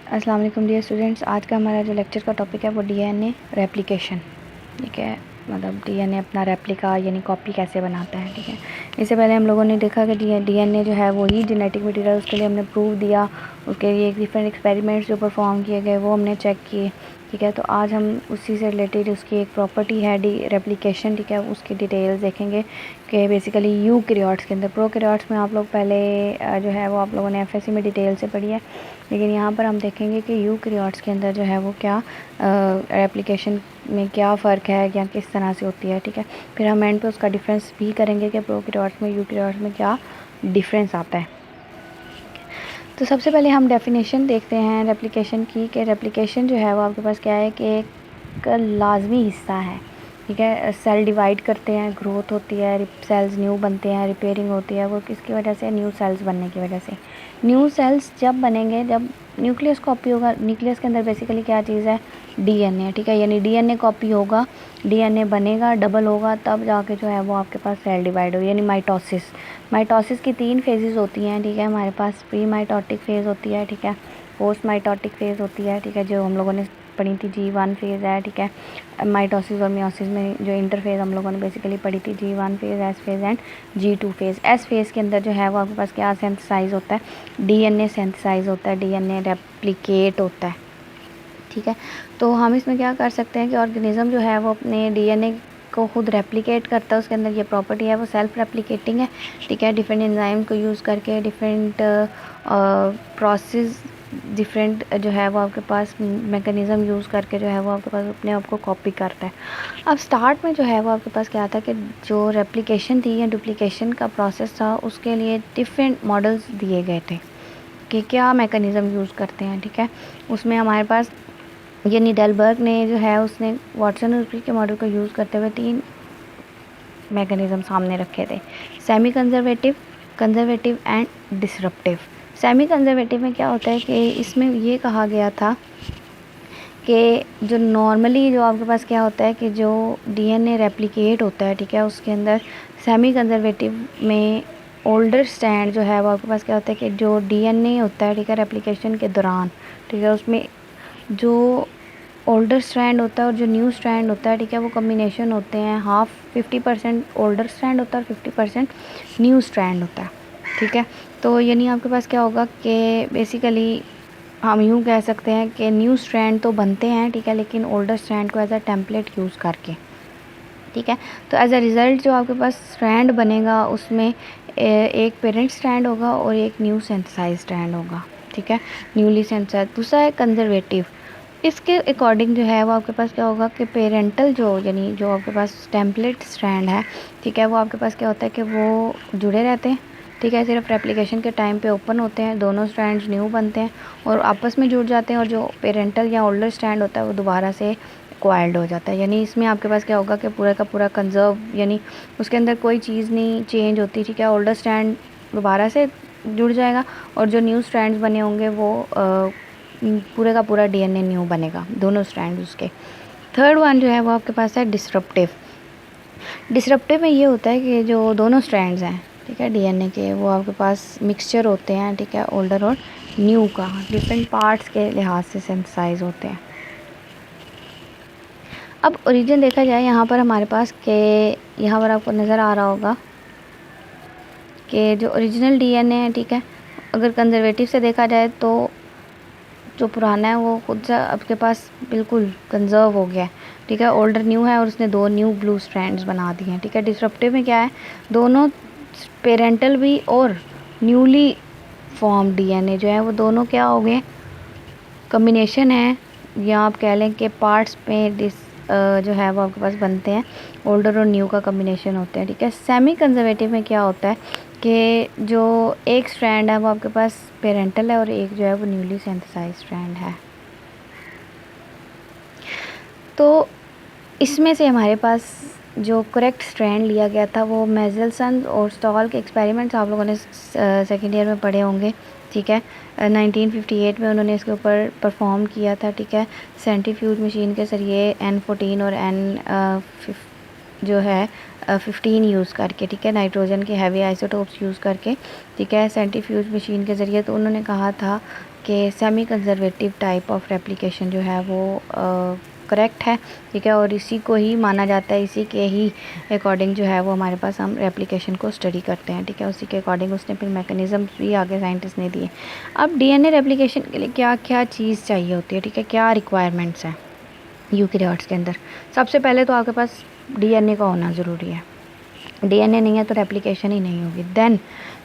अस्सलाम वालेकुम dear students. आज का हमारा जो लेक्चर का टॉपिक है वो डीएनए रेप्लिकेशन। ठीक है, मतलब डीएनए अपना रेप्लिका यानी कॉपी कैसे बनाता है। ठीक है, इससे पहले हम लोगों ने देखा कि डीएनए जो है वो ही जेनेटिक मटेरियल, उसके लिए हमने प्रूफ दिया, उसके लिए डिफरेंट एक्सपेरिमेंट्स जो परफॉर्म किए गए वो हमने चेक किए। ठीक है, तो आज हम उसी से रिलेटेड उसकी एक प्रॉपर्टी है डी रेप्लिकेशन। ठीक है, उसकी डिटेल्स देखेंगे कि बेसिकली यूकैरियोट्स के अंदर, प्रोकैरियोट्स में आप लोग पहले जो है वो आप लोगों ने एफएससी में डिटेल से पढ़ी है, लेकिन यहाँ पर हम देखेंगे कि यूकैरियोट्स के अंदर जो है वो क्या रेप्लिकेशन में क्या फ़र्क है या किस तरह से होती है। ठीक है, फिर हम एंड पे उसका डिफरेंस भी करेंगे कि प्रोकैरियोट्स में यूकैरियोट्स में क्या डिफरेंस आता है। तो सबसे पहले हम डेफिनेशन देखते हैं रेप्लिकेशन की, कि रेप्लिकेशन जो है वो आपके पास क्या है कि एक लाजमी हिस्सा है। ठीक है, सेल डिवाइड करते हैं, ग्रोथ होती है, सेल्स न्यू बनते हैं, रिपेयरिंग होती है, वो किसकी वजह से, न्यू सेल्स बनने की वजह से। न्यू सेल्स जब बनेंगे जब न्यूक्लियस कॉपी होगा, न्यूक्लियस के अंदर बेसिकली क्या चीज़ है, डीएनए। ठीक है, यानी डीएनए कॉपी होगा, डीएनए बनेगा, डबल होगा, तब जाके जो है वो आपके पास सेल डिवाइड हो, यानी माइटोसिस। माइटोसिस की 3 फेजेस होती हैं। ठीक है, हमारे पास प्री माइटोटिक फेज़ होती है, ठीक है, पोस्ट माइटोटिक फेज़ होती है, ठीक है, जो हम लोगों ने पढ़ी थी G1 फेज़ है। ठीक है, माइटोसिस और मियोसिस में जो इंटरफेज़ हम लोगों ने बेसिकली पढ़ी थी G1 phase, S phase and G2 phase. S phase के अंदर जो है वो आपके पास क्या सिंथेसाइज होता है, डीएनए सिंथेसाइज होता है, डीएनए रेप्लिकेट होता है। ठीक है, तो हम इसमें क्या कर सकते हैं कि ऑर्गेनिज़म जो है वो अपने डीएनए को खुद रेप्लिकेट करता है, उसके अंदर ये प्रॉपर्टी है, वो सेल्फ रेप्लिकेटिंग है। ठीक है, डिफरेंट एंजाइम को यूज़ करके डिफरेंट प्रोसेस, डिफरेंट जो है वो आपके पास मैकेनिज़्म यूज़ करके जो है वो आपके पास अपने आप को कॉपी करता है। अब स्टार्ट में जो है वो आपके पास क्या था कि जो रेप्लिकेशन थी या डुप्लीकेशन का प्रोसेस था, उसके लिए डिफरेंट मॉडल्स दिए गए थे कि क्या मैकेनिज़्म यूज़ करते हैं। ठीक है, उसमें हमारे पास ये नीडलबर्ग ने जो है उसने वाटसन और क्रिक के मॉडल को यूज़ करते हुए 3 मैकेनिज़्म सामने रखे थे, semi conservative, conservative and disruptive. Semi conservative में क्या होता है कि इसमें ये कहा गया था कि जो नॉर्मली जो आपके पास क्या होता है कि जो डीएनए रेप्लिकेट होता है, ठीक है, उसके अंदर सेमी कंजर्वेटिव में ओल्डर स्ट्रैंड जो है वो आपके पास क्या होता है कि जो डीएनए होता है, ठीक है, रेप्लिकेशन के दौरान, ठीक है, उसमें जो ओल्डर स्ट्रैंड होता है और जो न्यू स्ट्रैंड होता है, ठीक है, वो कम्बिनेशन होते हैं, हाफ 50% ओल्डर स्ट्रैंड होता है और 50% न्यू स्ट्रैंड होता है। ठीक है, तो यानी आपके पास क्या होगा कि बेसिकली हम यूँ कह सकते हैं कि न्यू स्ट्रैंड तो बनते हैं, ठीक है, लेकिन ओल्डर स्ट्रैंड को एज अ टेम्पलेट यूज़ करके। ठीक है, तो एज अ रिज़ल्ट जो आपके पास स्ट्रैंड बनेगा उसमें एक पेरेंट स्ट्रैंड होगा और एक न्यू सिंथेसाइज स्ट्रैंड होगा। ठीक है, न्यूली सिंथेसाइज। दूसरा है कंजर्वेटिव। इसके अकॉर्डिंग जो है वो आपके पास क्या होगा कि पेरेंटल जो यानी जो आपके पास टेम्पलेट स्ट्रैंड है, ठीक है, वो आपके पास क्या होता है कि वो जुड़े रहते हैं। ठीक है, सिर्फ रेप्लिकेशन के टाइम पे ओपन होते हैं, दोनों स्ट्रैंड्स न्यू बनते हैं और आपस में जुड़ जाते हैं, और जो पेरेंटल या ओल्डर स्ट्रैंड होता है वो दोबारा से क्वाइल्ड हो जाता है। यानी इसमें आपके पास क्या होगा कि पूरा का पूरा कंजर्व, यानी उसके अंदर कोई चीज़ नहीं चेंज होती। ठीक है, ओल्डर स्ट्रैंड दोबारा से जुड़ जाएगा और जो न्यू स्ट्रैंड्स बने होंगे वो पूरे का पूरा डीएनए न्यू बनेगा, दोनों स्ट्रैंड उसके। थर्ड वन जो है वो आपके पास है डिसरप्टिव। डिसरप्टिव में ये होता है कि जो दोनों स्ट्रैंड्स हैं, ठीक है, डीएनए के, वो आपके पास मिक्सचर होते हैं, ठीक है, ओल्डर और न्यू का, डिफरेंट पार्ट्स के लिहाज से सिंथेसाइज होते हैं। अब ओरिजिन देखा जाए यहाँ पर हमारे पास के, यहाँ पर आपको नज़र आ रहा होगा कि जो ओरिजिनल डीएनए है, ठीक है, अगर कंजर्वेटिव से देखा जाए तो जो पुराना है वो खुद से आपके पास बिल्कुल कंजर्व हो गया है। ठीक है, ओल्डर न्यू है और उसने 2 न्यू ब्लू स्ट्रैंड्स बना दिए हैं। ठीक है, डिसरप्टिव में क्या है, दोनों पेरेंटल भी और न्यूली फॉर्म डीएनए जो है वो दोनों क्या हो गए, कम्बिनेशन है, या आप कह लें कि पार्ट्स में जो है वो आपके पास बनते हैं, ओल्डर और न्यू का कम्बिनेशन होते हैं। ठीक है, सेमी कंजर्वेटिव में क्या होता है कि जो एक स्ट्रैंड है वो आपके पास पेरेंटल है और एक जो है वो न्यूली सिंथेसाइज स्ट्रैंड है। तो इसमें से हमारे पास जो करेक्ट स्ट्रैंड लिया गया था वो मेजल्सन और स्टॉल के एक्सपेरिमेंट्स आप लोगों ने सेकेंड ईयर में पढ़े होंगे। ठीक है, 1958 में उन्होंने इसके ऊपर परफॉर्म किया था। ठीक है, सेंट्रीफ्यूज मशीन के ज़रिए N14 और जो है 15 यूज़ करके, ठीक है, नाइट्रोजन के हैवी आइसोटोप्स यूज़ करके, ठीक है, सेंट्रीफ्यूज मशीन के ज़रिए। तो उन्होंने कहा था कि semi conservative type of replication जो है वो करेक्ट है, ठीक है, और इसी को ही माना जाता है, इसी के ही अकॉर्डिंग जो है वो हमारे पास हम रेप्लिकेशन को स्टडी करते हैं, ठीक है, उसी के अकॉर्डिंग उसने फिर मैकेनिज़्म भी आगे साइंटिस्ट ने दिए। अब डीएनए रेप्लिकेशन के लिए क्या क्या चीज़ चाहिए होती है, ठीक है, क्या रिक्वायरमेंट्स हैं यूकेरियोट्स के अंदर। सबसे पहले तो आपके पास डीएनए का होना ज़रूरी है, डीएनए नहीं है तो रेप्लिकेशन ही नहीं होगी। देन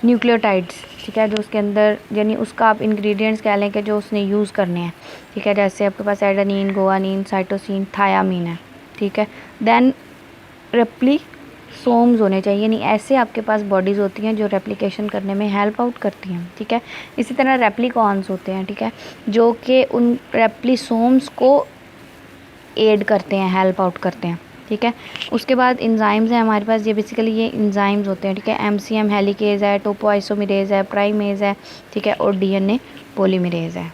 न्यूक्लियोटाइड्स, ठीक है, जो उसके अंदर यानी उसका आप इंग्रेडिएंट्स कह लें कि जो उसने यूज़ करने हैं, ठीक है, जैसे आपके पास एडेनिन, गुआनिन, साइटोसिन, थायामीन है, ठीक है। देन रेप्लिसोम्स होने चाहिए, यानी ऐसे आपके पास बॉडीज़ होती हैं जो रेप्लिकेशन करने में हेल्प आउट करती हैं, ठीक है। इसी तरह रेप्लिकॉन्स होते हैं, ठीक है, जो कि उन रेप्लिसोम्स को एड करते हैं, हेल्प आउट करते हैं, ठीक है। उसके बाद इंजाइम्स हैं हमारे पास, ये बेसिकली ये इंजाइम्स होते हैं, ठीक है। एमसीएम हेलिकेज़ है, टोपोआइसोमेरेज़ है, प्राइमेज़ है, ठीक है, और डीएनए पॉलीमरेज़ है।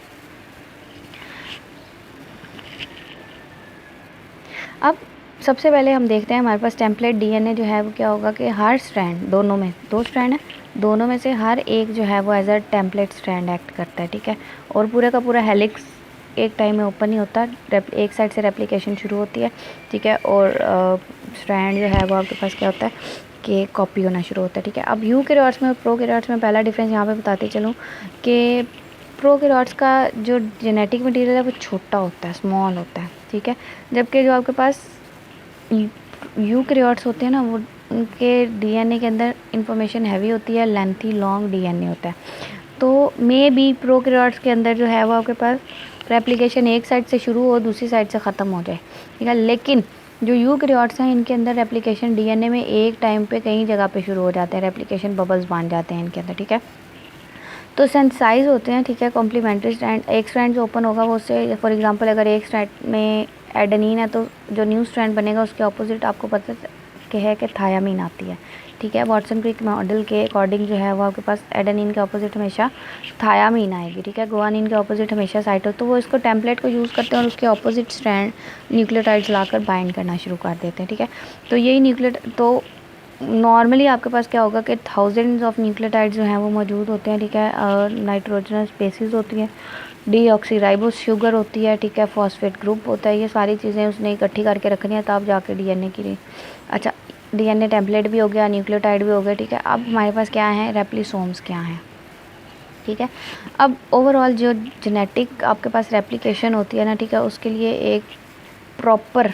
अब सबसे पहले हम देखते हैं हमारे पास टेम्पलेट डीएनए जो है वो क्या होगा कि हर स्ट्रैंड, दोनों में 2 स्ट्रैंड है, दोनों में से हर एक जो है वो as a template strand act करता है, ठीक है। और पूरा का पूरा हेलिक्स एक टाइम में ओपन नहीं होता, एक साइड से रेप्लिकेशन शुरू होती है, ठीक है, और स्ट्रैंड जो है वो आपके पास क्या होता है कि कॉपी होना शुरू होता है, ठीक है। अब यूकेरियोट्स में और प्रोकैरियोट्स में पहला डिफरेंस यहाँ पे बताते चलूँ कि प्रोकैरियोट्स का जो जेनेटिक मटेरियल है वो छोटा होता है, स्मॉल होता है, ठीक है, जबकि जो आपके पास यूकेरियोट्स होते हैं ना वो उनके डीएनए के अंदर इंफॉर्मेशन हैवी होती है, लेंथी लॉन्ग डीएनए होता है। तो मे बी प्रोकैरियोट्स के अंदर जो है वो आपके पास रेप्लिकेशन एक साइड से शुरू हो, दूसरी साइड से ख़त्म हो जाए, ठीक है। लेकिन जो यूकेरियोट्स हैं इनके अंदर रेप्लिकेशन डीएनए में एक टाइम पे कई जगह पे शुरू हो जाते हैं, रेप्लिकेशन बबल्स बन जाते हैं इनके अंदर, ठीक है। तो सिंथेसाइज होते हैं, ठीक है, कॉम्प्लीमेंट्री स्ट्रैंड, एक स्ट्रैंड जो ओपन होगा वो उससे, फॉर एग्जांपल अगर एक स्ट्रैंड में एडेनिन है तो जो न्यू स्ट्रैंड बनेगा उसके ऑपोजिट आपको पता है कि थायामीन आती है, ठीक है। वाटसन क्रिक मॉडल के अकॉर्डिंग जो है वो आपके पास एडेनिन के ऑपोजिट हमेशा थायामीन आएगी, ठीक है, गुआनिन के ऑपोजिट हमेशा साइटो। तो वो इसको टेम्पलेट को यूज़ करते हैं और उसके ऑपोजिट स्ट्रैंड न्यूक्लियोटाइड्स लाकर बाइंड करना शुरू कर देते हैं, ठीक है। तो यही न्यूक्लियो तो नॉर्मली आपके पास क्या होगा कि थाउजेंड्स ऑफ न्यूक्लियोटाइड्स जो हैं वो मौजूद होते हैं, ठीक है, और नाइट्रोजनस बेसिस होती हैं, डीऑक्सीराइबोस शुगर होती है, ठीक है, फॉस्फेट ग्रुप होता है, ये सारी चीज़ें उसने इकट्ठी करके रखनी है तब जाके डीएनए की। अच्छा, डीएनए टेम्पलेट भी हो गया, न्यूक्लियोटाइड भी हो गया, ठीक है। अब हमारे पास क्या है, रेप्लिसोम्स क्या हैं, ठीक है। अब ओवरऑल जो जेनेटिक आपके पास रेप्लिकेशन होती है ना, ठीक है, उसके लिए एक प्रॉपर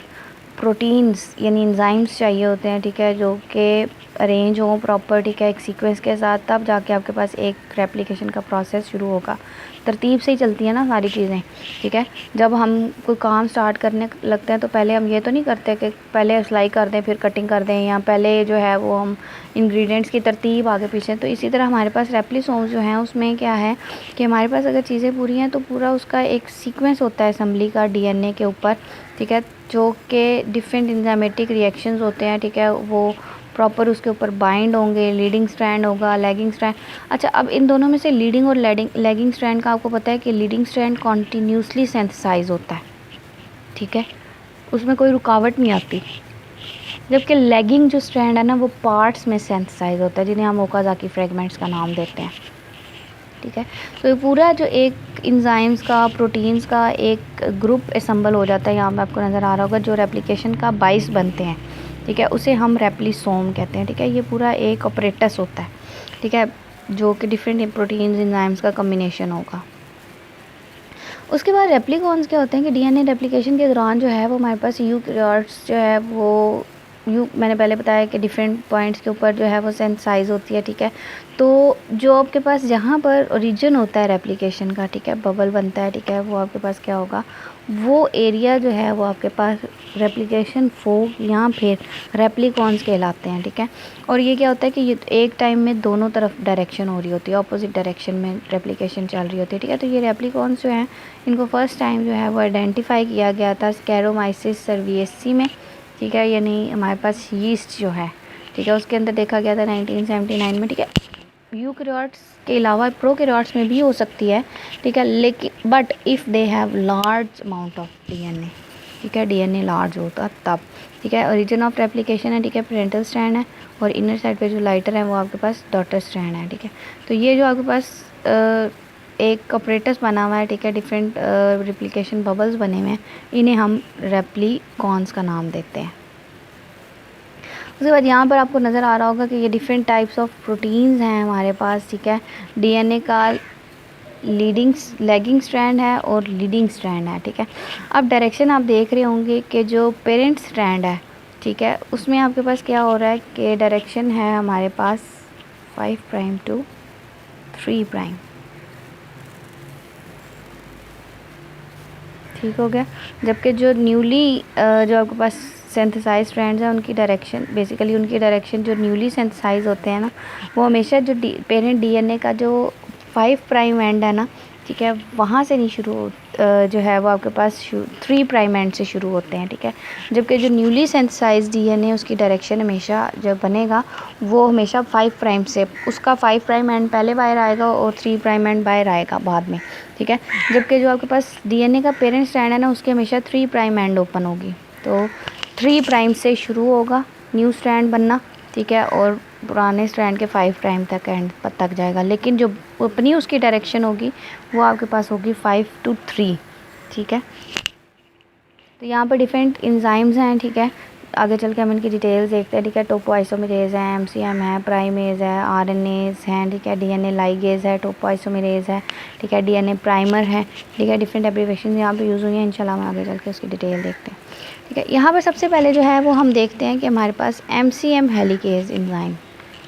प्रोटीन्स यानी एंजाइम्स चाहिए होते हैं, ठीक है, जो कि अरेंज हों प्रॉपर, ठीक है, एक सीक्वेंस के साथ, तब जाके आपके पास एक रेप्लिकेशन का प्रोसेस शुरू होगा। तरतीब से ही चलती है ना सारी चीज़ें, ठीक है। जब हम कोई काम स्टार्ट करने लगते हैं तो पहले हम ये तो नहीं करते कि पहले सिलाई कर दें फिर कटिंग कर दें, या पहले जो है वो हम इंग्रेडिएंट्स की तरतीब आगे पीछे। तो इसी तरह हमारे पास रेप्लिसोम्स जो हैं उसमें क्या है कि हमारे पास अगर चीज़ें पूरी हैं तो पूरा उसका एक सीक्वेंस होता है असेंबली का डीएनए के ऊपर, ठीक है, जो कि डिफरेंट एंजाइमेटिक रिएक्शंस होते हैं, ठीक है, वो प्रॉपर उसके ऊपर बाइंड होंगे, लीडिंग स्ट्रैंड होगा, लैगिंग स्ट्रैंड। अच्छा, अब इन दोनों में से लीडिंग और लैगिंग स्ट्रैंड का आपको पता है कि लीडिंग स्ट्रैंड कॉन्टीन्यूसली सिंथेसाइज होता है, ठीक है, उसमें कोई रुकावट नहीं आती, जबकि लैगिंग जो स्ट्रैंड है ना वो पार्ट्स में सिंथेसाइज होता है, जिन्हें हम ओकाज़ाकी फ्रेगमेंट्स का नाम देते हैं, ठीक है। तो ये पूरा जो एक इंजाइम्स का, प्रोटीन्स का एक ग्रुप असम्बल हो जाता है, यहाँ पे आपको नज़र आ रहा होगा, जो रेप्लिकेशन का बाइस बनते हैं, ठीक है, उसे हम रेप्लिसोम कहते हैं, ठीक है। ये पूरा एक ऑपरेटस होता है, ठीक है, जो कि डिफरेंट प्रोटीन्स इंजाइम्स का कम्बिनेशन होगा। उसके बाद रेप्लिकॉन्स क्या होते हैं कि डीएनए रेप्लिकेशन के दौरान जो है वो हमारे पास यूकेरियोट्स जो है वो मैंने पहले बताया कि डिफरेंट पॉइंट्स के ऊपर जो है वो सिंथेसाइज होती है, ठीक है। तो जो आपके पास जहाँ पर ओरिजिन होता है रेप्लिकेशन का, ठीक है, बबल बनता है, ठीक है, वो आपके पास क्या होगा, वो एरिया जो है वो आपके पास रेप्लिकेशन फोक या फिर रेप्लिकॉन्स कहलाते हैं, ठीक है। और ये क्या होता है कि ये एक टाइम में दोनों तरफ डायरेक्शन हो रही होती है, ऑपोजिट डायरेक्शन में रेप्लिकेशन चल रही होती है, ठीक है। तो ये रेप्लिकॉन्स जो हैं इनको फर्स्ट टाइम जो है वो आइडेंटिफाई किया गया था स्कैरोमाइसिस सर्विएसी में, ठीक है, यानी हमारे पास यीस्ट जो है, ठीक है, उसके अंदर देखा गया था 1979 में, ठीक है। यूकेरियोट्स के अलावा प्रोकैरियोट्स में भी हो सकती है, ठीक है, लेकिन but if they have large amount of DNA, ठीक है, डीएनए लार्ज होता तब, ठीक है। ओरिजिन ऑफ रेप्लिकेशन है, ठीक है, पेरेंटल स्ट्रैंड है, और इनर साइड पे जो लाइटर है वो आपके पास डॉटर स्ट्रैंड है, ठीक है। तो ये जो आपके पास एक ऑपरेटस बना हुआ है, ठीक है, डिफरेंट रेप्लिकेशन बबल्स बने हुए हैं, इन्हें हम रेप्लिकॉन्स का नाम देते हैं। उसके बाद यहाँ पर आपको नज़र आ रहा होगा कि ये डिफरेंट टाइप्स ऑफ प्रोटीन्स हैं हमारे पास, ठीक है। डीएनए का लैगिंग स्ट्रैंड है और लीडिंग स्ट्रैंड है, ठीक है। अब डायरेक्शन आप देख रहे होंगे कि जो पेरेंट स्ट्रैंड है, ठीक है, उसमें आपके पास क्या हो रहा है कि डायरेक्शन है हमारे पास 5 प्राइम टू 3 प्राइम, ठीक हो गया। जबकि जो न्यूली जो आपके पास सिंथेसाइज स्ट्रैंड्स हैं उनकी डायरेक्शन, बेसिकली उनकी डायरेक्शन जो न्यूली सिंथेसाइज होते हैं ना, वो हमेशा जो पेरेंट डीएनए का जो 5 प्राइम एंड है ना, ठीक है, वहाँ से नहीं शुरू जो है वो आपके पास 3 प्राइम एंड से शुरू होते हैं, ठीक है। जबकि जो न्यूली सिंथेसाइज डीएनए उसकी डायरेक्शन हमेशा जो बनेगा वो हमेशा 5 प्राइम से, उसका 5 प्राइम एंड पहले बाहर आएगा और 3 प्राइम एंड बाहर आएगा बाद में, ठीक है। जबकि जो आपके पास डीएनए का पेरेंट स्ट्रैंड है ना, उसकी हमेशा 3 प्राइम एंड ओपन होगी, तो 3 प्राइम से शुरू होगा न्यू स्ट्रैंड बनना, ठीक है, और पुराने स्ट्रैंड के 5 प्राइम तक एंड तक जाएगा। लेकिन जो अपनी उसकी डायरेक्शन होगी वो आपके पास होगी 5 to 3, ठीक है। तो यहाँ पर डिफरेंट इंजाइम्स हैं, ठीक है, आगे चल के हम इनकी डिटेल्स देखते हैं, ठीक है। टोपोआइसोमेरेज है, एमसीएम है, प्राइमेज है, आरएनएज हैं, ठीक है, डीएनए लाइगेज है, टोपोआइसोमेरेज है, ठीक है, डीएनए प्राइमर है, ठीक है। डिफरेंट एब्रीवेशन यहाँ पे यूज़ हुई हैं, इंशाल्लाह हम आगे चल के उसकी डिटेल देखते हैं, ठीक है। यहाँ पर सबसे पहले जो है वो हम देखते हैं कि हमारे पास एमसीएम हेलिकेज एंजाइम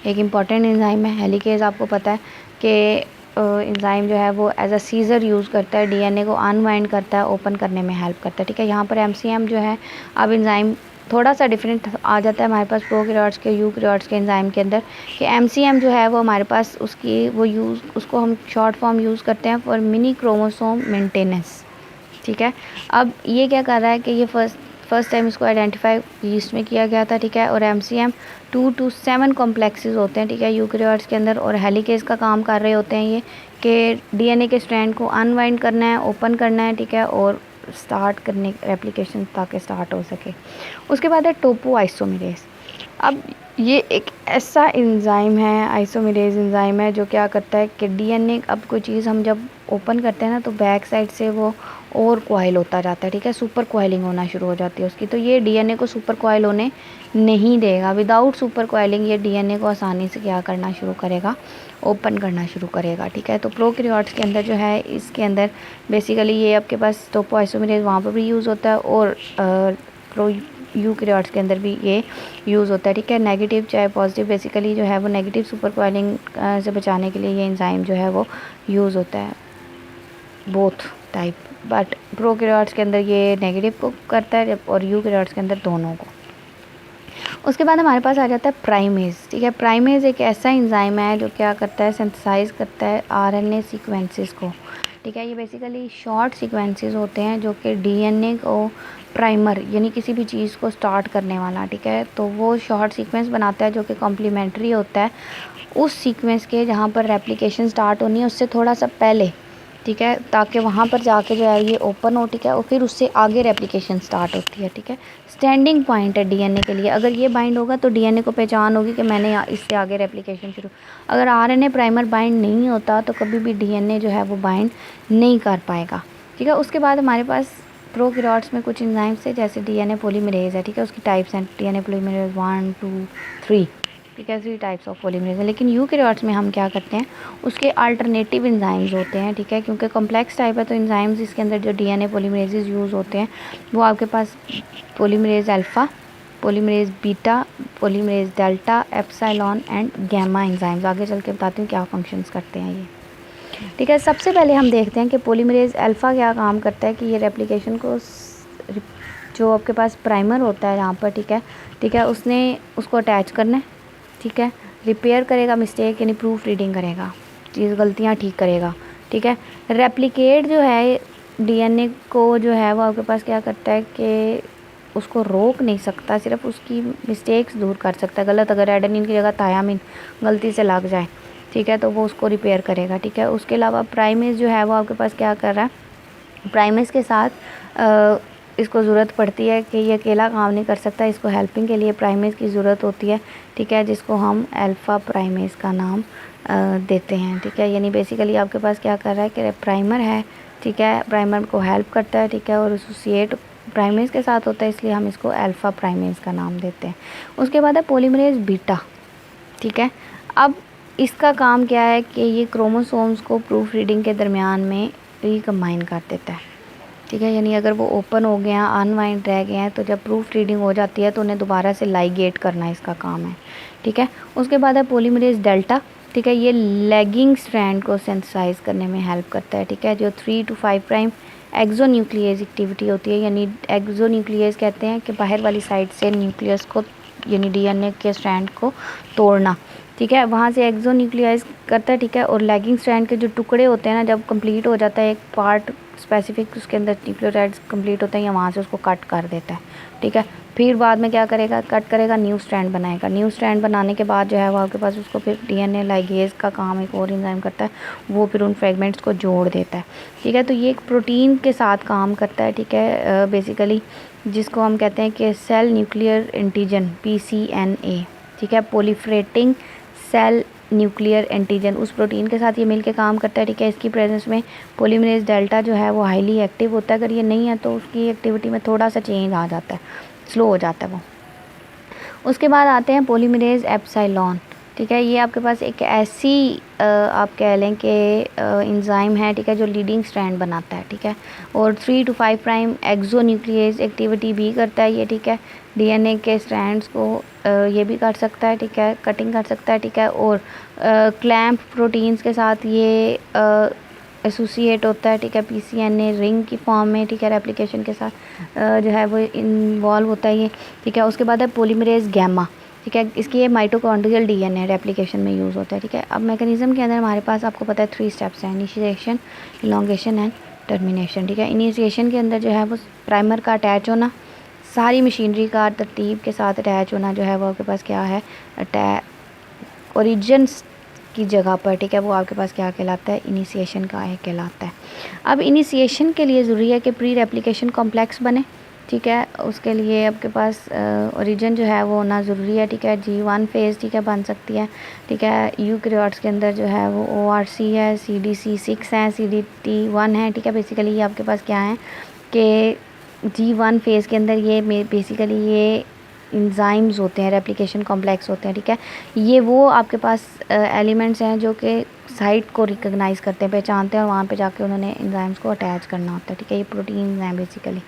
एक इम्पॉर्टेंट एंजाइम है। हेलिकेज आपको पता है कि एंजाइम जो है वो एज अ सीज़र यूज़ करता है, डीएनए को अनवाइंड करता है, ओपन करने में हेल्प करता है, ठीक है। यहाँ पर एमसीएम जो है, अब एंजाइम थोड़ा सा डिफरेंट आ जाता है हमारे पास प्रोकैरियोट्स के यूकैरियोट्स के एंजाइम के अंदर, कि एमसीएम जो है वो हमारे पास उसको हम शॉर्ट फॉर्म यूज़ करते हैं फॉर मिनी क्रोमोसोम मेंटेनेंस, ठीक है। अब ये क्या कर रहा है कि ये फर्स्ट टाइम इसको आइडेंटिफाई ईस्ट में किया गया था, ठीक है। और एमसीएम 2 to 7 कॉम्प्लेक्सेस होते हैं, ठीक है, यूकैरियोट्स के अंदर, और हेलिकेज का काम कर रहे होते हैं ये कि डीएनए के स्ट्रैंड को अनवाइंड करना है, ओपन करना है, ठीक है, और स्टार्ट करने रेप्लिकेशन ताकि स्टार्ट हो सके। उसके बाद है टोपोआइसोमेरेज। अब ये एक ऐसा एंजाइम है, आइसोमेरेज एंजाइम है, जो क्या करता है कि डीएनए, अब कोई चीज़ हम जब ओपन करते हैं ना तो बैक साइड से वो और कॉइल होता जाता है, ठीक है, सुपर कॉइलिंग होना शुरू हो जाती है उसकी। तो ये डीएनए को सुपर कॉइल होने नहीं देगा। विदाउट सुपर कॉइलिंग ये डीएनए को आसानी से क्या करना शुरू करेगा, ओपन करना शुरू करेगा, ठीक है। तो प्रोकैरियोट्स के अंदर जो है, इसके अंदर बेसिकली ये आपके पास टोपोआइसोमेरेज वहाँ पर भी यूज़ होता है, और यूकैरियोट्स के अंदर भी ये यूज़ होता है, ठीक है। नेगेटिव चाहे पॉजिटिव, बेसिकली जो है वो नेगेटिव सुपर कॉइलिंग से बचाने के लिए ये एंजाइम जो है वो यूज़ होता है, बोथ टाइप, बट प्रोकैरियोट्स के अंदर ये नेगेटिव को करता है और यूकैरियोट्स के अंदर दोनों को। उसके बाद हमारे पास आ जाता है प्राइमेज, ठीक है। प्राइमेज एक ऐसा एंजाइम है जो क्या करता है, सिंथेसाइज करता है आरएनए सीक्वेंसेस को, ठीक है। ये बेसिकली शॉर्ट सीक्वेंसेस होते हैं जो कि डीएनए को प्राइमर यानी किसी भी चीज़ को स्टार्ट करने वाला, ठीक है, तो वो शॉर्ट सीक्वेंस बनाता है जो कि कॉम्प्लीमेंट्री होता है उस सीक्वेंस के जहाँ पर रेप्लिकेशन स्टार्ट होनी है उससे थोड़ा सा पहले, ठीक है, ताकि वहाँ पर जाके जो है ये ओपन हो, ठीक है, और फिर उससे आगे रेप्लिकेशन स्टार्ट होती है, ठीक है। स्टैंडिंग पॉइंट है डीएनए के लिए। अगर ये बाइंड होगा तो डीएनए को पहचान होगी कि मैंने इससे आगे रेप्लिकेशन शुरू। अगर आरएनए प्राइमर बाइंड नहीं होता तो कभी भी डीएनए जो है वो बाइंड नहीं कर पाएगा, ठीक है। उसके बाद हमारे पास प्रोकैरियोट्स में कुछ एंजाइम्स है, जैसे डीएनए पॉलीमरेज है, ठीक है, उसकी टाइप्स हैं डीएनए पॉलीमरेज 1 2 3, ठीक है, 3 टाइप्स ऑफ पॉलीमरेज है। लेकिन यूकैरियोट्स में हम क्या करते हैं, उसके अल्टरनेटिव एंजाइम्स होते हैं, ठीक है, क्योंकि कॉम्प्लेक्स टाइप है तो एंजाइम्स इसके अंदर जो डीएनए पॉलीमरेजेस यूज़ होते हैं वो आपके पास polymerase alpha, polymerase beta, polymerase delta, epsilon and gamma enzymes. आगे चल के बताती हूँ क्या फंक्शंस करते हैं ये, ठीक है। सबसे पहले हम देखते हैं कि पॉलीमरेज अल्फ़ा क्या काम करता है, कि ये रेप्लिकेशन को जो आपके पास प्राइमर होता है यहाँ पर, ठीक है, उसने उसको अटैच करना है, ठीक है, रिपेयर करेगा मिस्टेक यानी प्रूफ रीडिंग करेगा, चीज़ गलतियाँ ठीक करेगा, ठीक है। रेप्लिकेट जो है डीएनए को जो है वो आपके पास क्या करता है कि उसको रोक नहीं सकता, सिर्फ उसकी मिस्टेक्स दूर कर सकता है। गलत अगर एडेनिन की जगह थायामिन गलती से लग जाए, ठीक है, तो वो उसको रिपेयर करेगा, ठीक है। उसके अलावा प्राइमेज जो है वो आपके पास क्या कर रहा है, प्राइमेज के साथ इसको ज़रूरत पड़ती है कि ये अकेला काम नहीं कर सकता, इसको हेल्पिंग के लिए प्राइमेज की ज़रूरत होती है, ठीक है, जिसको हम अल्फ़ा प्राइमेज का नाम देते हैं, ठीक है। यानी बेसिकली आपके पास क्या कर रहा है कि प्राइमर है, ठीक है, प्राइमर को हेल्प करता है, ठीक है, और एसोसिएट प्राइमेज के साथ होता है, इसलिए हम इसको अल्फ़ा प्राइमेज का नाम देते हैं। उसके बाद है पॉलीमरेज बीटा, ठीक है। अब इसका काम क्या है कि ये क्रोमोसोम्स को प्रूफ रीडिंग के दरमियान में रिकम्बाइन कर देता है, ठीक है। यानी अगर वो ओपन हो गए हैं, अनवाइंड रह गए हैं, तो जब प्रूफ रीडिंग हो जाती है तो उन्हें दोबारा से लाइगेट करना इसका काम है, ठीक है। उसके बाद है पॉलीमरेज डेल्टा, ठीक है, ये लैगिंग स्ट्रैंड को सिंथेसाइज करने में हेल्प करता है, ठीक है। जो 3 to 5 प्राइम एक्सोन्यूक्लियस एक्टिविटी होती है, यानी एक्सोन्यूक्लियस कहते हैं कि बाहर वाली साइड से न्यूक्लियस को यानी डीएनए के स्ट्रैंड को तोड़ना, ठीक है, वहाँ से एक्सोन्यूक्लियस करता है, ठीक है। और लैगिंग स्ट्रैंड के जो टुकड़े होते हैं ना, जब कंप्लीट हो जाता है एक पार्ट स्पेसिफिक, उसके अंदर न्यूक्लियोटाइड्स कंप्लीट होते हैं, या वहाँ से उसको कट कर देता है, ठीक है। फिर बाद में क्या करेगा, कट करेगा, न्यू स्ट्रैंड बनाएगा। न्यू स्ट्रैंड बनाने के बाद जो है वो आपके पास उसको फिर डीएनए लाइगेज का काम एक और एंजाइम करता है, वो फिर उन फ्रेगमेंट्स को जोड़ देता है, ठीक है। तो ये एक प्रोटीन के साथ काम करता है, ठीक है, बेसिकली जिसको हम कहते हैं कि सेल न्यूक्लियर एंटीजन PCNA, ठीक है, प्रोलिफरेटिंग सेल न्यूक्लियर एंटीजन, उस प्रोटीन के साथ ये मिलके काम करता है, ठीक है। इसकी प्रेजेंस में पॉलीमरेज डेल्टा जो है वो हाईली एक्टिव होता है। अगर ये नहीं है तो उसकी एक्टिविटी में थोड़ा सा चेंज आ जाता है, स्लो हो जाता है वो। उसके बाद आते हैं पॉलीमरेज एप्सिलॉन, ठीक है। ये आपके पास एक ऐसी आप कह लें कि एंजाइम है, ठीक है, जो लीडिंग स्ट्रैंड बनाता है, ठीक है। और 3 to 5 प्राइम एक्सोन्यूक्लियस एक्टिविटी भी करता है ये, ठीक है। डीएनए के स्ट्रैंड्स को ये भी कर सकता है, ठीक है, कटिंग कर सकता है, ठीक है। और क्लैम्प प्रोटीन्स के साथ ये एसोसिएट होता है, ठीक है, PCNA रिंग की फॉर्म में, ठीक है, रेप्लिकेशन के साथ जो है वो इन्वॉल्व होता है ये, ठीक है। उसके बाद है पॉलीमरेज गैमा, ठीक है, इसकी ये माइटोकॉन्ड्रियल डीएनए रेप्लिकेशन में यूज़ होता है, ठीक है। अब मैकेनिज्म के अंदर हमारे पास आपको पता है 3 स्टेप्स हैं, इनिशिएशन, इलॉन्गेशन एंड टर्मिनेशन, ठीक है। इनिशिएशन के अंदर जो है वो प्राइमर का अटैच होना, सारी मशीनरी का तरतीब के साथ अटैच होना जो है वो आपके पास क्या है, ओरिजिन्स की जगह पर, ठीक है, वो आपके पास क्या कहलाता है, इनिशिएशन का है कहलाता है। अब इनिशिएशन के लिए ज़रूरी है कि प्री रेप्लिकेशन कॉम्प्लेक्स बने, ठीक है। उसके लिए आपके पास ओरिजिन जो है वो होना ज़रूरी है, ठीक है। G1 फेज़, ठीक है, बन सकती है, ठीक है। यूकैरियोट्स के अंदर जो है वो ORC है, CDC6 है, CDT1 है, ठीक है। बेसिकली ये आपके पास क्या है कि G1 फेज़ के अंदर ये बेसिकली ये इंजाइम्स होते हैं, रेप्लिकेशन कॉम्प्लेक्स होते हैं, ठीक है। ये वो आपके पास एलिमेंट्स हैं जो कि साइट को रिकॉग्नाइज़ करते हैं, पहचानते हैं, और वहाँ पे जाके उन्होंने इंजाइम्स को अटैच करना होता है, ठीक है। ये प्रोटीन्स हैं बेसिकली,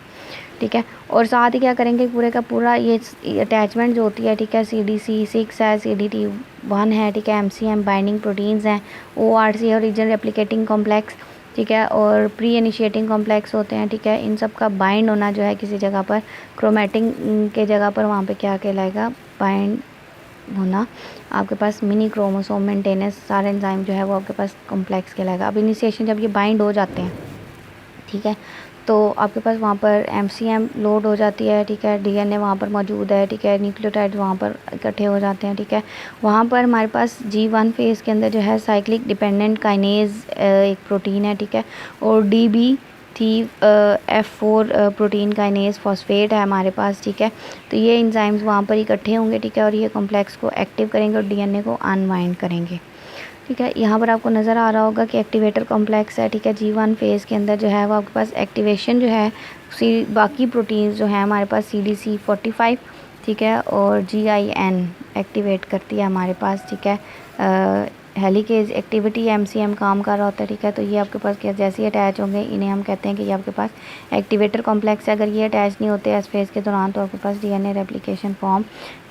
ठीक है। और साथ ही क्या करेंगे, पूरे का पूरा ये अटैचमेंट जो होती है, ठीक है, CDC6 है, CDT1 है, ठीक है, MCM बाइंडिंग प्रोटीन्स हैं, ORC है, ओरिजिन रेप्लिकेटिंग कॉम्प्लेक्स, ठीक है, और प्री इनिशिएटिंग कॉम्प्लेक्स होते हैं, ठीक है। इन सब का बाइंड होना जो है किसी जगह पर क्रोमेटिंग के जगह पर, वहाँ पे क्या कहलाएगा, बाइंड होना आपके पास मिनी क्रोमोसोम मेंटेनेंस, सारे एंजाइम जो है वो आपके पास कॉम्प्लेक्स कहलाएगा। अब इनिशिएशन जब ये बाइंड हो जाते हैं, ठीक है, तो आपके पास वहाँ पर MCM लोड हो जाती है, ठीक है, डीएनए वहाँ पर मौजूद है, ठीक है, न्यूक्लियोटाइड वहाँ पर इकट्ठे हो जाते हैं, ठीक है। वहाँ पर हमारे पास G1 फेज़ के अंदर जो है साइक्लिक डिपेंडेंट काइनेज एक प्रोटीन है, ठीक है, और DB3F4 प्रोटीन काइनेज फॉस्फेट है हमारे पास, ठीक है। तो ये एंजाइम्स वहाँ पर इकट्ठे होंगे, ठीक है, और ये कॉम्प्लेक्स को एक्टिव करेंगे और डीएनए को अनवाइंड करेंगे, ठीक है। यहाँ पर आपको नज़र आ रहा होगा कि एक्टिवेटर कॉम्प्लेक्स है, ठीक है। G1 फेज़ के अंदर जो है वो आपके पास एक्टिवेशन जो है बाकी प्रोटीन्स जो हैं हमारे पास CDC45, ठीक है, और GIN एक्टिवेट करती है हमारे पास, ठीक है। हेलिकेज एक्टिविटी MCM काम कर रहा होता है, ठीक है। तो ये आपके पास क्या जैसे ही अटैच होंगे, इन्हें हम कहते हैं कि ये आपके पास एक्टिवेटर कॉम्प्लेक्स है। अगर ये अटैच नहीं होते इस फेज़ के दौरान तो आपके पास डीएनए रेप्लिकेशन फॉर्म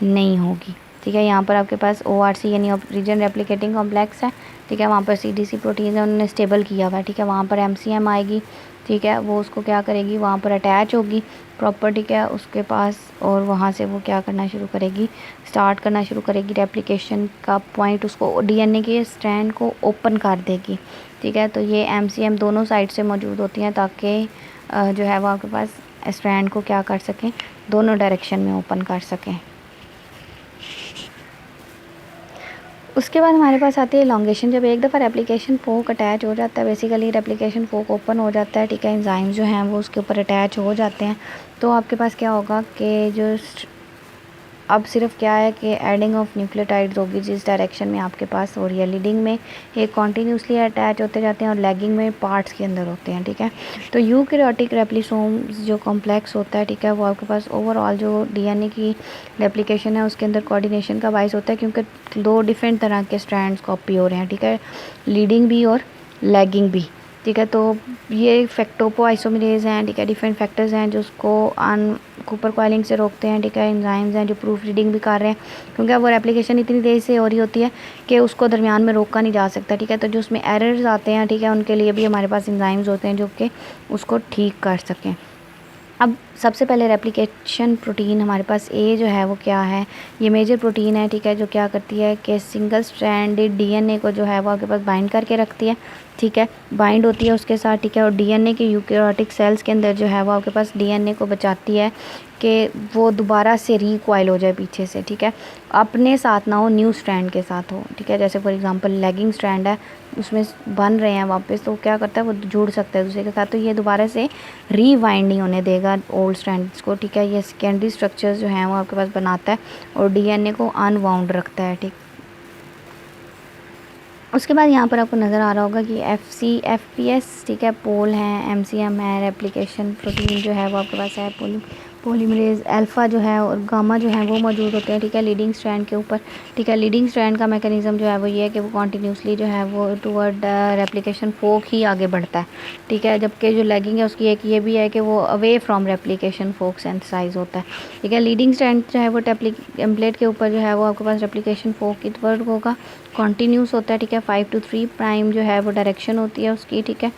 नहीं होगी, ठीक है। यहाँ पर आपके पास ORC यानी ओरिजिन रेप्लिकेटिंग कॉम्प्लेक्स है, ठीक है। वहाँ पर CDC प्रोटीन है, उन्होंने स्टेबल किया हुआ है, ठीक है। वहाँ पर MCM आएगी, ठीक है, वो उसको क्या करेगी, वहाँ पर अटैच होगी प्रॉपर, ठीक है, उसके पास, और वहाँ से वो क्या करना शुरू करेगी, स्टार्ट करना शुरू करेगी रेप्लिकेशन का पॉइंट, उसको डीएनए के स्ट्रैंड को ओपन कर देगी, ठीक है। तो ये MCM दोनों साइड से मौजूद होती हैं ताकि जो है वो आपके पास स्ट्रैंड को क्या कर सकें, दोनों डायरेक्शन में ओपन कर सकें। उसके बाद हमारे पास आती है एलॉन्गेशन। जब एक दफ़ा रेप्लिकेशन फोक अटैच हो जाता है, बेसिकली रेप्लिकेशन फोक ओपन हो जाता है, ठीक है, एंजाइम्स जो हैं वो उसके ऊपर अटैच हो जाते हैं, तो आपके पास क्या होगा कि जो अब सिर्फ क्या है कि एडिंग ऑफ न्यूक्लियोटाइड्स होगी जिस डायरेक्शन में आपके पास हो रही है। लीडिंग में ये कॉन्टीन्यूसली अटैच होते जाते हैं और लैगिंग में पार्ट्स के अंदर होते हैं, ठीक है। तो यूकैरियोटिक रेप्लिसोम्स जो कॉम्प्लेक्स होता है, ठीक है, वो आपके पास ओवरऑल जो डीएनए की रेप्लिकेशन है उसके अंदर कोऑर्डिनेशन का बाइस होता है, क्योंकि 2 डिफरेंट तरह के स्ट्रैंड्स कॉपी हो रहे हैं, ठीक है, लीडिंग भी और लैगिंग भी, ठीक है। तो ये टोपो आइसोमरेज हैं, ठीक है, डिफरेंट फैक्टर्स हैं जो उसको आन कूपर कॉइलिंग से रोकते हैं, ठीक है। एंजाइम्स हैं जो प्रूफ रीडिंग भी कर रहे हैं, क्योंकि अब वो रेप्लिकेशन इतनी तेज़ से हो रही होती है कि उसको दरमियान में रोका नहीं जा सकता, ठीक है। तो जो उसमें एरर्स आते हैं, ठीक है, उनके लिए भी हमारे पास एंजाइम्स होते हैं जो कि उसको ठीक कर सकें। अब सबसे पहले रेप्लिकेशन प्रोटीन हमारे पास ए जो है वो क्या है, ये मेजर प्रोटीन है, ठीक है, जो क्या करती है कि सिंगल स्ट्रैंडेड डीएनए को जो है वो आपके पास बाइंड करके रखती है, ठीक है, बाइंड होती है उसके साथ, ठीक है। और डीएनए के यूकैरियोटिक सेल्स के अंदर जो है वो आपके पास डीएनए को बचाती है कि वो दोबारा से रिकॉइल हो जाए पीछे से, ठीक है, अपने साथ ना हो, न्यू स्ट्रैंड के साथ हो, ठीक है। जैसे फॉर एग्जांपल लैगिंग स्ट्रैंड है, उसमें बन रहे हैं वापस, तो क्या करता है वो जुड़ सकता है दूसरे के साथ, तो ये दोबारा से रीवाइंड नहीं होने देगा ओल्ड स्ट्रैंड्स को, ठीक है। ये सेकेंडरी स्ट्रक्चर्स जो हैं वो आपके पास बनाता है और डीएनए को अनवाउंड रखता है, ठीक। उसके बाद यहाँ पर आपको नज़र आ रहा होगा कि एफपीएस, ठीक है, पोल है, एमसीएम है, रेप्लिकेशन प्रोटीन जो है वो आपके पास है, पॉलीमरेज अल्फ़ा जो है और गामा जो है वो मौजूद होते हैं, ठीक है, लीडिंग स्ट्रैंड के ऊपर, ठीक है। लीडिंग स्ट्रैंड का मैकेनिज़्म जो है वो ये है कि वो कॉन्टीन्यूसली जो है वो टूवर्ड रेप्लिकेशन फोक ही आगे बढ़ता है, ठीक है, जबकि जो लैगिंग है उसकी एक ये भी है कि वो away from replication fork synthesize होता है, ठीक है। लीडिंग स्ट्रैंड जो है वो टेम्पलेट के ऊपर जो है वो आपके पास रेप्लिकेशन फोक की वर्ड होगा, कॉन्टीन्यूस होता है, ठीक है। 5 to 3 प्राइम जो है वो डायरेक्शन होती है उसकी, ठीक है।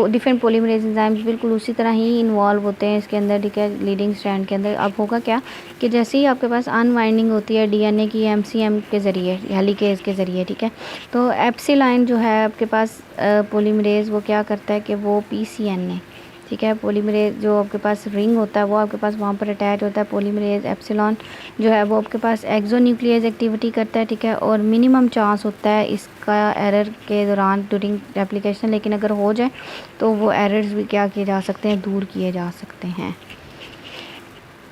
डिफरेंट पॉलीमरेज एंजाइम्स बिल्कुल उसी तरह ही इन्वॉल्व होते हैं इसके अंदर, ठीक है, लीडिंग स्ट्रैंड के अंदर। अब होगा क्या कि जैसे ही आपके पास अनवाइंडिंग होती है डीएनए की एमसीएम के ज़रिए, हेलिकेज के ज़रिए, ठीक है, तो एप्सिलॉन जो है आपके पास पॉलीमरेज वो क्या करता है कि वो पीसीएनए, ठीक है, पॉलीमरेज जो आपके पास रिंग होता है वो आपके पास वहाँ पर अटैच होता है, पॉलीमरेज एप्सिलॉन जो है वो आपके पास एक्सोन्यूक्लियस एक्टिविटी करता है, ठीक है। और मिनिमम चांस होता है इसका एरर के दौरान ड्यूरिंग रेप्लिकेशन, लेकिन अगर हो जाए तो वो एरर्स भी क्या किए जा सकते हैं, दूर किए जा सकते हैं।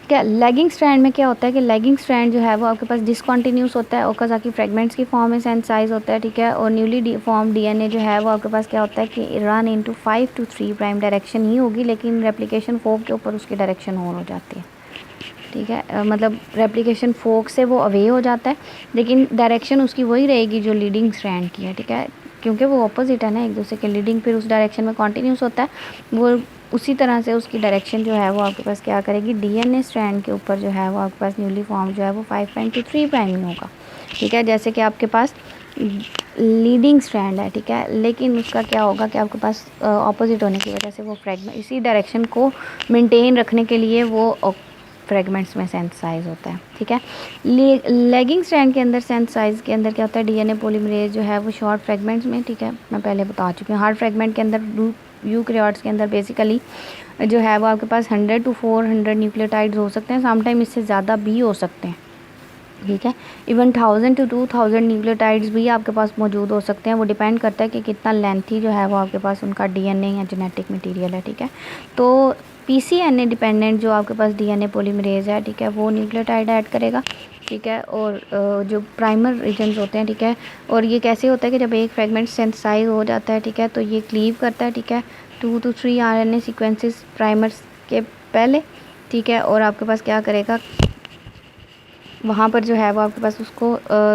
क्या लैगिंग स्ट्रैंड में क्या होता है कि लैगिंग स्ट्रैंड जो है वो आपके पास डिसकंटिन्यूस होता है, ओकाज़ाकी फ्रेगमेंट्स की फॉर्म में सेंसाइज होता है, ठीक है। और न्यूली फॉर्म डीएनए जो है वो आपके पास क्या होता है कि run into 5 to 3 prime direction ही होगी, लेकिन रेप्लिकेशन फोक के ऊपर उसकी डायरेक्शन और हो जाती है, ठीक है। मतलब रेप्लिकेशन फोक से वो अवे हो जाता है, लेकिन डायरेक्शन उसकी वही रहेगी जो लीडिंग स्ट्रैंड की है, ठीक है, क्योंकि वो ऑपोजिट है ना एक दूसरे के। लीडिंग फिर उस डायरेक्शन में कॉन्टीन्यूस होता है, वो उसी तरह से उसकी डायरेक्शन जो है वो आपके पास क्या करेगी, डीएनए स्ट्रैंड के ऊपर जो है वो आपके पास न्यूली फॉर्म जो है वो 5 प्राइम to 3 प्राइम में होगा, ठीक है। जैसे कि आपके पास लीडिंग स्ट्रैंड है, ठीक है, लेकिन उसका क्या होगा कि आपके पास ऑपोजिट होने की वजह से वो फ्रेगमेंट इसी डायरेक्शन को मेंटेन रखने के लिए वो फ्रेगमेंट्स में सेंसाइज होता है, ठीक है। लैगिंग स्ट्रैंड के अंदर सेंसाइज के अंदर क्या होता है, डीएनए पॉलीमरेज जो है वो शॉर्ट फ्रेगमेंट्स में, ठीक है, मैं पहले बता चुकी हूँ। हार्ड फ्रेगमेंट के अंदर यूकैरियोट्स के अंदर बेसिकली जो है वो आपके पास 100 to 400 न्यूक्लियोटाइड्स हो सकते हैं, समटाइम इससे ज़्यादा भी हो सकते हैं, ठीक है। इवन 1000 to 2000 न्यूक्लियोटाइड्स भी आपके पास मौजूद हो सकते हैं, वो डिपेंड करता है कि कितना लेंथी जो है वो आपके पास उनका डीएनए या जेनेटिक मटेरियल है, ठीक है। तो पीसीएनए डिपेंडेंट जो आपके पास डीएनए पॉलीमरेज है, ठीक है, वो न्यूक्लियोटाइड ऐड करेगा, ठीक है। और जो प्राइमर रीजन्स होते हैं, ठीक है, और ये कैसे होता है कि जब एक फ्रेगमेंट सेंसाइज हो जाता है, ठीक है, तो ये क्लीव करता है, ठीक है, 2 to 3 आरएनए सीक्वेंसेस प्राइमर्स के पहले, ठीक है। और आपके पास क्या करेगा, वहाँ पर जो है वो आपके पास उसको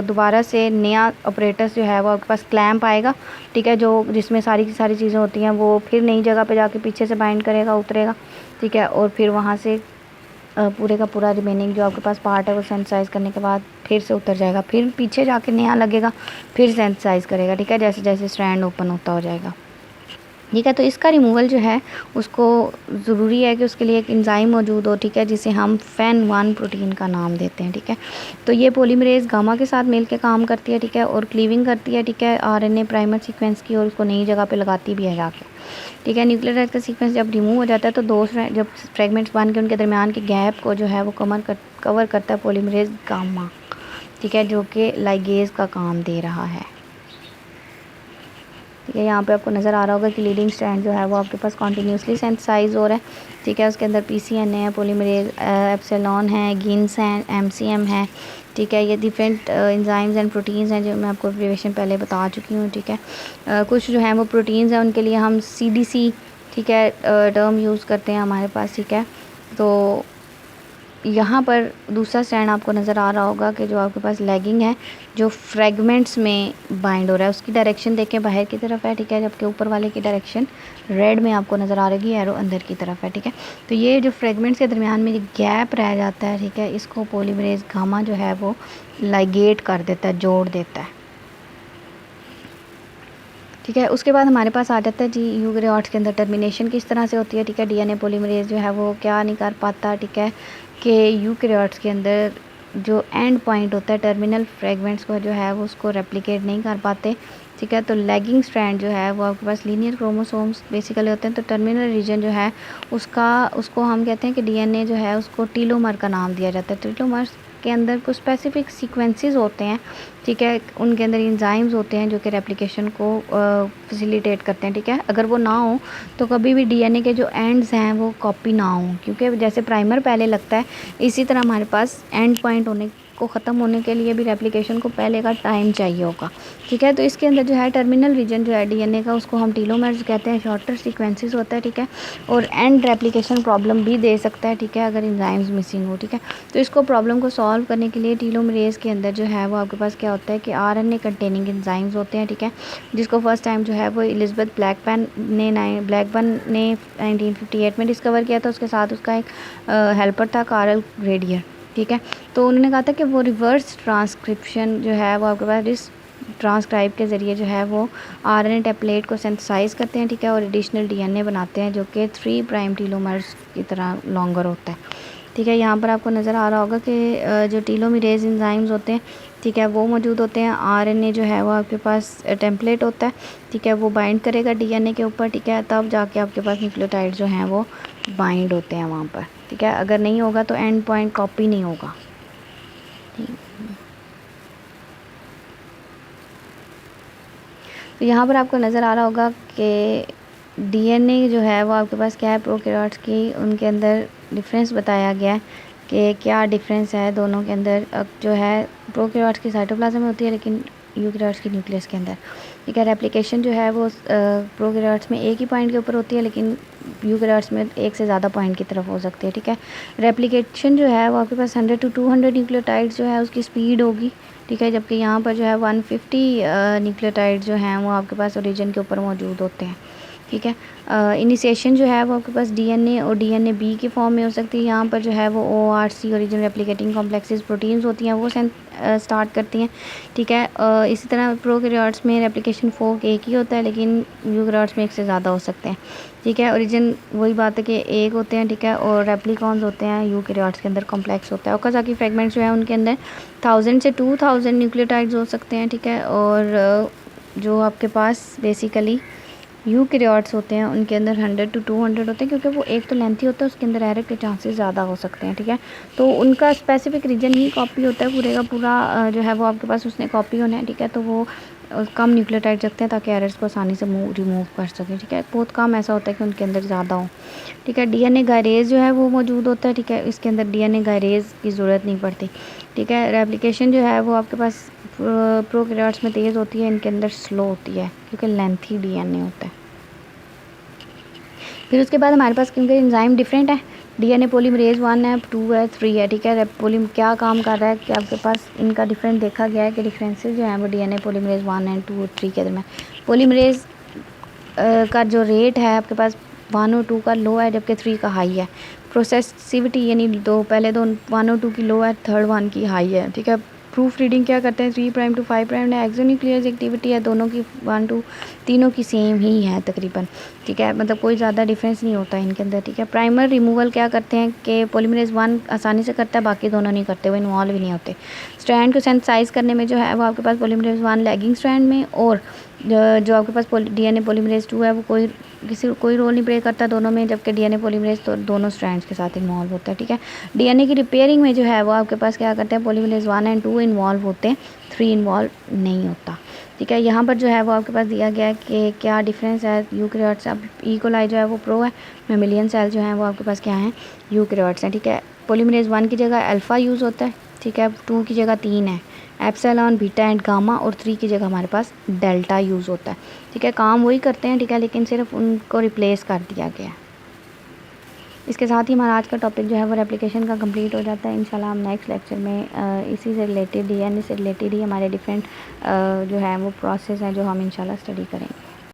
दोबारा से नया ऑपरेटर्स जो है वो आपके पास क्लैंप आएगा, ठीक है, जो जिसमें सारी की सारी चीज़ें होती हैं, वो फिर नई जगह पे जाके पीछे से बाइंड करेगा, उतरेगा, ठीक है। और फिर वहाँ से पूरे का पूरा रिमेनिंग जो आपके पास पार्ट है वो सेंसाइज करने के बाद फिर से उतर जाएगा, फिर पीछे जाके नया लगेगा, फिर सेंसाइज करेगा, ठीक है, जैसे जैसे स्ट्रैंड ओपन होता हो जाएगा, ठीक है। तो इसका रिमूवल जो है उसको ज़रूरी है कि उसके लिए एक एंजाइम मौजूद हो, ठीक है, जिसे हम FEN1 प्रोटीन का नाम देते हैं, ठीक है। तो ये पॉलीमरेज गामा के साथ मिल के काम करती है, ठीक है, और क्लीविंग करती है, ठीक है, आरएनए प्राइमर सीक्वेंस की, और उसको नई जगह पे लगाती भी है जाके, ठीक है। न्यूक्लियोटाइड का सीक्वेंस जब रिमूव हो जाता है तो जब फ्रेगमेंट्स बन के उनके दरमियान के गैप को जो है वो कवर करता है पॉलीमरेज गामा, ठीक है, जो कि लाइगेज का काम दे रहा है। ठीक है, यहाँ पे आपको नज़र आ रहा होगा कि लीडिंग स्ट्रैंड जो है वो आपके पास कॉन्टीन्यूसली सिंथेसाइज हो रहा है। ठीक है, उसके अंदर PCN है, पॉलीमरेज एप्सिलॉन है, गिन्स हैं, MCM है। ठीक है, ये डिफरेंट एंजाइम्स एंड प्रोटीन्स हैं जो मैं आपको एब्रीविएशन पहले बता चुकी हूँ। ठीक है, कुछ जो हैं वो प्रोटीन्स हैं, उनके लिए हम CDC ठीक है टर्म यूज़ करते हैं हमारे पास। ठीक है, तो यहाँ पर दूसरा स्ट्रैंड आपको नज़र आ रहा होगा कि जो आपके पास लैगिंग है, जो फ्रेगमेंट्स में बाइंड हो रहा है, उसकी डायरेक्शन देखें बाहर की तरफ है। ठीक है, जबकि ऊपर वाले की डायरेक्शन रेड में आपको नज़र आ रही है, एरो अंदर की तरफ है। ठीक है, तो ये जो फ्रेगमेंट्स के दरमियान में गैप रह जाता है, ठीक है, इसको पॉलीमरेज गामा जो है वो लाइगेट कर देता है, जोड़ देता है। ठीक है, उसके बाद हमारे पास आ जाता है जी यूकैरियोट्स के अंदर टर्मिनेशन किस तरह से होती है। ठीक है, DNA पॉलीमरेज जो है वो क्या नहीं कर पाता, ठीक है, कि यूकैरियोट्स के अंदर जो एंड पॉइंट होता है टर्मिनल फ्रेगमेंट्स को जो है वो उसको रेप्लिकेट नहीं कर पाते। ठीक है, तो लैगिंग स्ट्रैंड जो है वो आपके पास लीनियर क्रोमोसोम्स बेसिकली होते हैं। तो टर्मिनल रीजन जो है उसको हम कहते हैं कि DNA जो है उसको टीलोमर का नाम दिया जाता है। टीलोमर के अंदर कुछ स्पेसिफिक सीक्वेंसेस होते हैं। ठीक है, उनके अंदर एंजाइम्स होते हैं जो कि रेप्लिकेशन को फैसिलिटेट करते हैं। ठीक है, अगर वो ना हो तो कभी भी DNA के जो एंड्स हैं वो कॉपी ना हो, क्योंकि जैसे प्राइमर पहले लगता है, इसी तरह हमारे पास एंड पॉइंट होने को ख़त्म होने के लिए भी रेप्लिकेशन को पहले का टाइम चाहिए होगा। ठीक है, तो इसके अंदर जो है टर्मिनल रीजन जो है DNA का उसको हम टीलोमर्स कहते हैं, शॉर्टर सीक्वेंसेस होता है। ठीक है, और एंड रेप्लिकेशन प्रॉब्लम भी दे सकता है। ठीक है, अगर एंजाइम्स मिसिंग हो। ठीक है, तो इसको प्रॉब्लम को सॉल्व करने के लिए टीलोमरेज के अंदर जो है वो आपके पास क्या होता है कि RNA कंटेनिंग एंजाइम्स होते हैं। ठीक है, जिसको फर्स्ट टाइम जो है वो एलिजाबेथ ब्लैकबर्न ने 1958 में डिस्कवर किया था। उसके साथ उसका एक हेल्पर था, कार्ल ग्रेडियर। ठीक है, तो उन्होंने कहा था कि वो रिवर्स ट्रांसक्रिप्शन जो है वो आपके पास ट्रांसक्राइब के ज़रिए जो है वो RNA टेम्पलेट को सिंथेसाइज करते हैं। ठीक है, और एडिशनल DNA बनाते हैं जो कि 3 प्राइम टीलोमर्स की तरह लॉन्गर होता है। ठीक है, यहाँ पर आपको नज़र आ रहा होगा कि जो टीलोमरेज एंजाइम्स होते हैं, ठीक है, वो मौजूद होते हैं। RNA जो है वो आपके पास टेम्पलेट होता है। ठीक है, वो बाइंड करेगा DNA के ऊपर। ठीक है, तब जाके आपके पास न्यूक्लियोटाइड जो हैं वो बाइंड होते हैं वहाँ पर। ठीक है, अगर नहीं होगा तो एंड पॉइंट कॉपी नहीं होगा। तो यहाँ पर आपको नज़र आ रहा होगा कि DNA जो है वो आपके पास क्या है, प्रोकैरियोट्स की, उनके अंदर डिफरेंस बताया गया है कि क्या डिफरेंस है दोनों के अंदर। अब जो है प्रोकैरियोट्स की साइटोप्लाज्म में होती है, लेकिन यूकैरियोट्स की न्यूक्लियस के अंदर। ठीक है, रेप्लिकेशन जो है वो प्रोकैरियोट्स में एक ही पॉइंट के ऊपर होती है, लेकिन यूकैरियोट्स में एक से ज़्यादा पॉइंट की तरफ हो सकती है। ठीक है, रेप्लिकेशन जो है वो आपके पास 100 to 200 न्यूक्लियोटाइड्स जो है उसकी स्पीड होगी। ठीक है, जबकि यहाँ पर जो है 150 न्यूक्लियोटाइड जो हैं वो आपके पास ओरिजिन के ऊपर मौजूद होते हैं। ठीक है, इनिशिएशन जो है वो आपके पास DNA और DNA-B के फॉर्म में हो सकती है। यहाँ पर जो है वो ORC origin replicating complexes proteins होती हैं, वो स्टार्ट करती हैं। ठीक है, इसी तरह प्रोकैरियोट्स में रेप्लिकेशन फोर्क एक ही होता है, लेकिन यूकैरियोट्स में एक से ज़्यादा हो सकते हैं। ठीक है, ओरिजिन वही बात है कि एक होते हैं। ठीक है, और रेप्लिकॉन्स होते हैं यूकैरियोट्स के अंदर कॉम्प्लेक्स होता है। ओकाज़की फ्रेगमेंट्स जो है उनके अंदर 1000 से 2000 न्यूक्लियोटाइड्स हो सकते हैं। ठीक है, और जो आपके पास बेसिकली यूकैरियोट्स होते हैं उनके अंदर 100 to 200 होते हैं, क्योंकि वो एक तो लेंथी होता है, उसके अंदर एरर के चांसेस ज़्यादा हो सकते हैं। ठीक है, तो उनका स्पेसिफिक रीजन ही कॉपी होता है, पूरे का पूरा जो है वो आपके पास उसने कॉपी होना है। ठीक है, तो वो कम न्यूक्लियोटाइड रखते हैं ताकि एरर्स को आसानी से रिमूव कर सकें। ठीक है, बहुत कम ऐसा होता है कि उनके अंदर ज़्यादा हो। ठीक है, DNA गायरेज जो है वो मौजूद होता है। ठीक है, इसके अंदर DNA गायरेज की ज़रूरत नहीं पड़ती। ठीक है, रेप्लिकेशन जो है वो आपके पास प्रोकैरियोट्स में तेज़ होती है, इनके अंदर स्लो होती है क्योंकि लेंथी DNA होता है। फिर उसके बाद हमारे पास क्योंकि एंजाइम डिफरेंट है, DNA पॉलीमरेज 1 है, 2 है, 3 है। ठीक है, पोली क्या काम कर रहा है कि आपके पास इनका डिफरेंट देखा गया है कि डिफरेंसेस जो हैं वो DNA पॉलीमरेज 1 एंड 2 और 3 के दरमियान। पॉलीमरेज का जो रेट है आपके पास 1 और 2 का लो है, जबकि 3 का हाई है। प्रोसेसिविटी यानी पहले 1 और 2 की लो है, थर्ड 1 की हाई है। ठीक है, प्रूफ रीडिंग क्या करते हैं 3 प्राइम to 5 प्राइम है। एक्सोन्यूक्लियस एक्टिविटी है दोनों की 1 2 तीनों की सेम ही है तकरीबन। ठीक है, मतलब कोई ज़्यादा डिफरेंस नहीं होता इनके अंदर। ठीक है, प्राइमर रिमूवल क्या करते हैं कि पॉलीमरेज 1 आसानी से करता है, बाकी दोनों नहीं करते, वो इन्वॉल्व ही नहीं होते। स्ट्रैंड को सेंसाइज करने में जो है वो आपके पास पॉलीमरेज 1 लैगिंग स्ट्रैंड में और जो आपके पास डीएनए पॉलीमरेज 2 है वो कोई रोल नहीं प्ले करता दोनों में, जबकि डीएनए पॉलीमरेज तो दोनों स्ट्रैंड्स के साथ इन्वॉल्व होता है, ठीक है। डीएनए की रिपेयरिंग में जो है वो आपके पास क्या करते हैं, पॉलीमरेज 1 एंड 2 इन्वॉल्व होते हैं, 3 इन्वॉल्व नहीं होता, ठीक है। यहाँ पर जो है वो आपके पास दिया गया है कि क्या डिफरेंस है यूकैरियोट्स। अब ई. जो है वो प्रो है, मेमिलियन सेल जो है वो आपके पास क्या है, यूकैरियोट्स हैं, ठीक है। पॉलीमरेज 1 की जगह अल्फ़ा यूज़ होता है, ठीक है। 2 की जगह 3 है, एप्सिलॉन, बीटा एंड गामा, और 3 की जगह हमारे पास डेल्टा यूज़ होता है, ठीक है। काम वही करते हैं, ठीक है, लेकिन सिर्फ उनको रिप्लेस कर दिया गया है। इसके साथ ही हमारा आज का टॉपिक जो है वो रेप्लिकेशन का कंप्लीट हो जाता है। इंशाल्लाह हम नेक्स्ट लेक्चर में इसी से रिलेटेड डीएनए से रिलेटेड ही हमारे डिफरेंट जो है वो प्रोसेस है जो हम इंशाल्लाह स्टडी करेंगे।